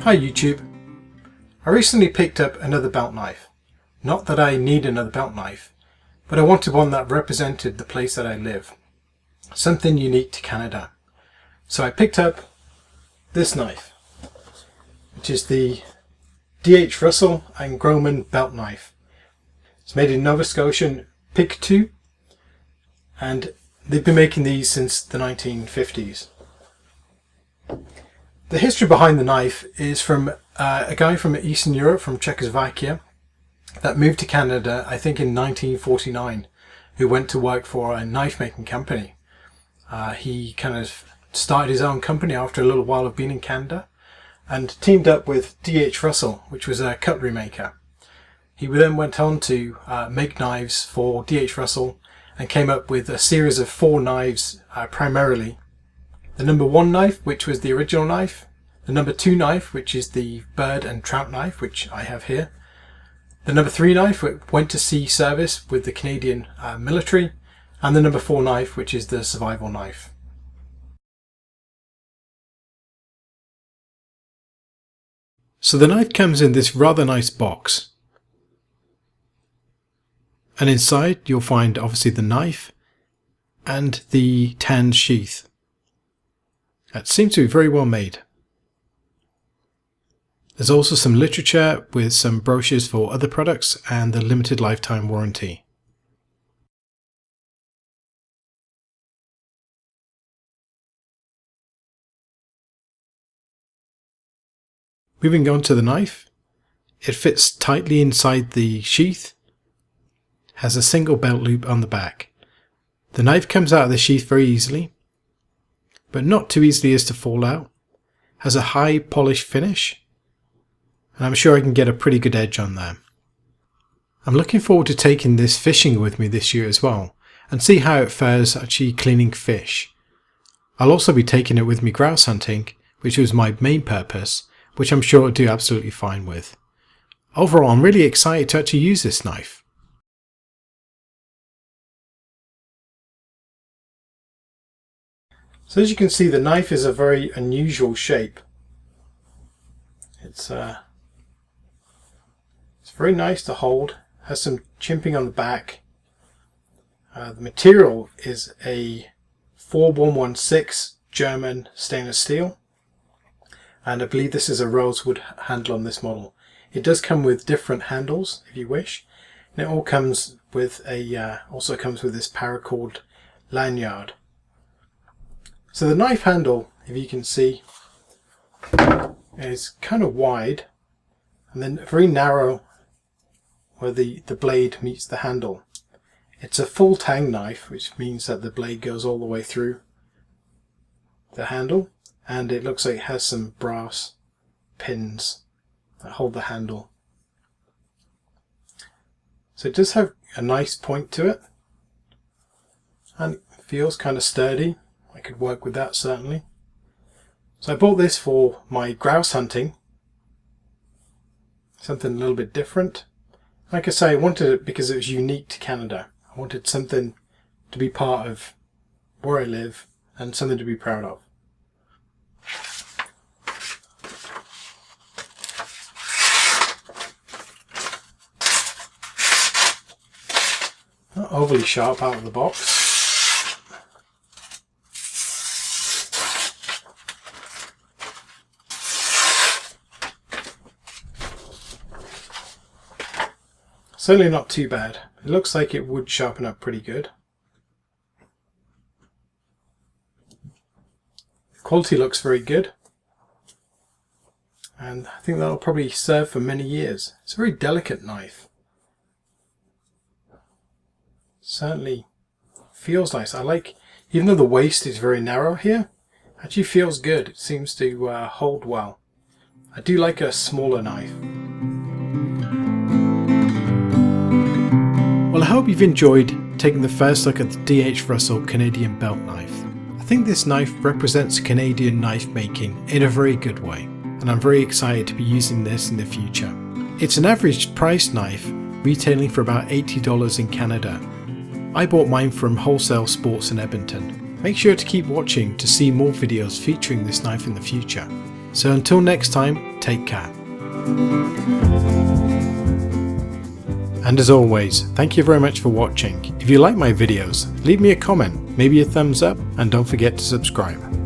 Hi YouTube. I recently picked up another belt knife. Not that I need another belt knife, but I wanted one that represented the place that I live. Something unique to Canada. So I picked up this knife, which is the D.H. Russell and Grohmann belt knife. It's made in Nova Scotia, Pick 2, and they've been making these since the 1950s. The history behind the knife is from a guy from Eastern Europe, from Czechoslovakia, that moved to Canada, I think in 1949, who went to work for a knife making company. He kind of started his own company after a little while of being in Canada and teamed up with D.H. Russell, which was a cutlery maker. He then went on to make knives for D.H. Russell and came up with a series of 4 knives primarily. The number 1 knife, which was the original knife, the number 2 knife, which is the bird and trout knife, which I have here, the number 3 knife, which went to sea service with the Canadian military, and the number 4 knife, which is the survival knife. So the knife comes in this rather nice box, and inside you'll find obviously the knife and the Tang sheath. That seems to be very well made. There's also some literature with some brochures for other products and the limited lifetime warranty. Moving on to the knife, it fits tightly inside the sheath, has a single belt loop on the back. The knife comes out of the sheath very easily, but not too easily as to fall out, has a high polished finish, and I'm sure I can get a pretty good edge on there. I'm looking forward to taking this fishing with me this year as well, and see how it fares actually cleaning fish. I'll also be taking it with me grouse hunting, which was my main purpose, which I'm sure it'll do absolutely fine with. Overall, I'm really excited to actually use this knife. So as you can see, the knife is a very unusual shape. It's very nice to hold, has some chimping on the back. The material is a 4116 German stainless steel, and I believe this is a rosewood handle on this model. It does come with different handles if you wish, and it all comes with also comes with this paracord lanyard. So the knife handle, if you can see, is kind of wide and then very narrow where the blade meets the handle. It's a full Tang knife, which means that the blade goes all the way through the handle, and it looks like it has some brass pins that hold the handle. So it does have a nice point to it, and it feels kind of sturdy. I could work with that certainly. So I bought this for my grouse hunting. Something a little bit different. Like I say, I wanted it because it was unique to Canada. I wanted something to be part of where I live and something to be proud of. Not overly sharp out of the box. Certainly not too bad. It looks like it would sharpen up pretty good. The quality looks very good, and I think that'll probably serve for many years. It's a very delicate knife. Certainly feels nice. I like, even though the waist is very narrow here, it actually feels good. It seems to hold well. I do like a smaller knife. Well, I hope you've enjoyed taking the first look at the D.H. Russell Canadian belt knife. I think this knife represents Canadian knife making in a very good way, and I'm very excited to be using this in the future. It's an average price knife, retailing for about $80 in Canada. I bought mine from Wholesale Sports in Edmonton. Make sure to keep watching to see more videos featuring this knife in the future. So until next time, Take care. And as always, thank you very much for watching. If you like my videos, leave me a comment, maybe a thumbs up, and don't forget to subscribe.